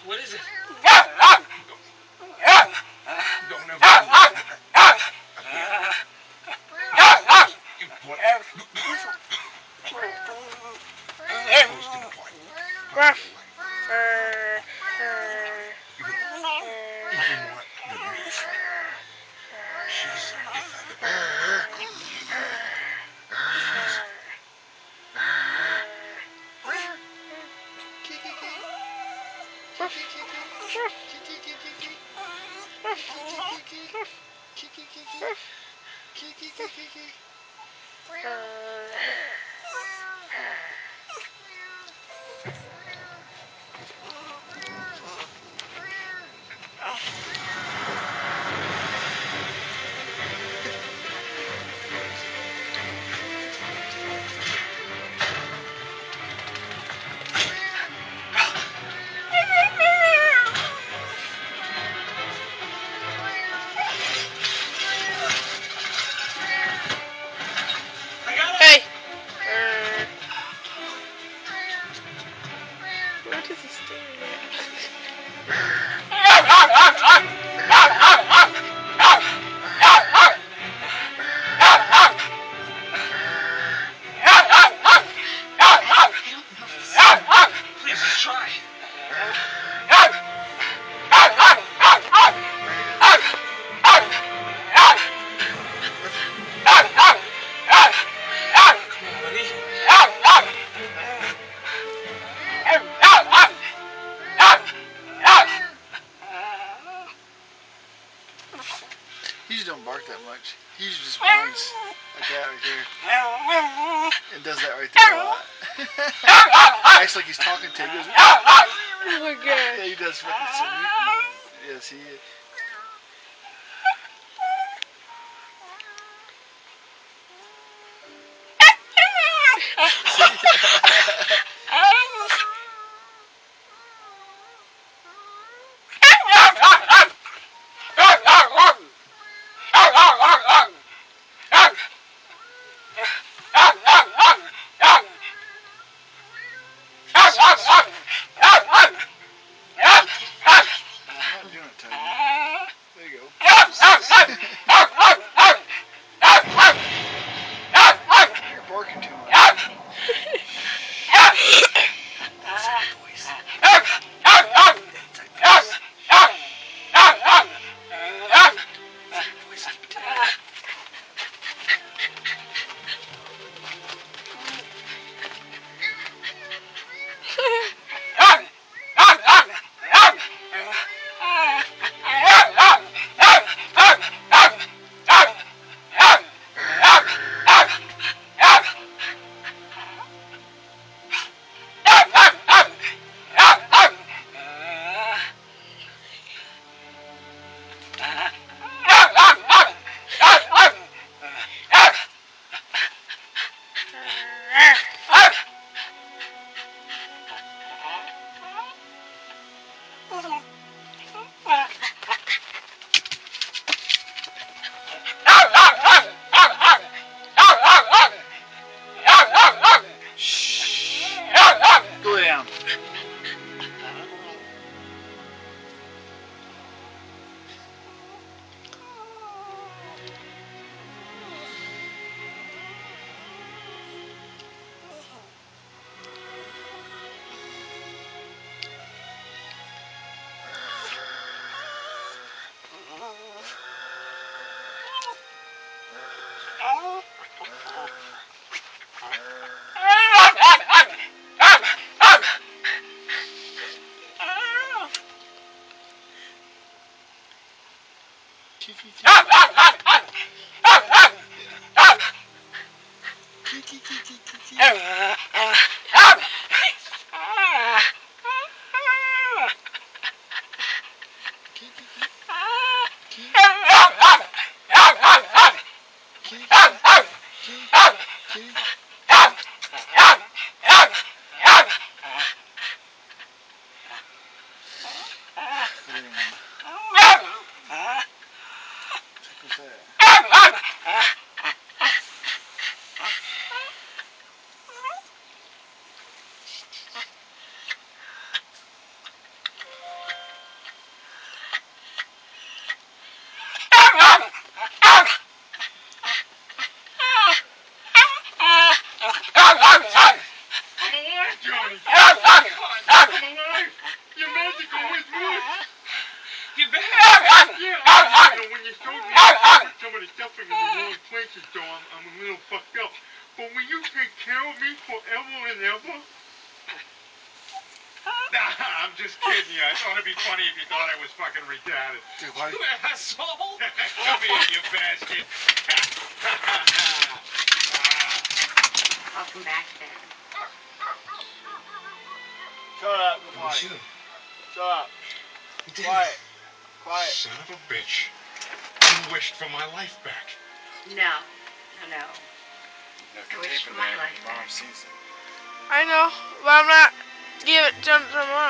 What is it? Don't ever do that. You boy. Post in the point. Ruff. Even what? She's Hey! What is he staring at? Please, just try. Come on, buddy. He just don't bark that much. He usually just whines like that right there. And does that right there a lot. Acts like he's talking to him. He goes, Oh my god. yeah, he does fucking salute. Yes, he is. I'm not doing it, Tony. kill me forever and ever? Nah, I'm just kidding you. I thought it'd be funny if you thought I was fucking retarded. Dude, why? You asshole! Come here, you bastard. Welcome back, Dad. Shut up, You quiet. shoot him. Shut up. You did. Quiet. Quiet. Son of a bitch. You wished for my life back. No. No. I wish for my life back. I know, but I'm not giving it to him tomorrow.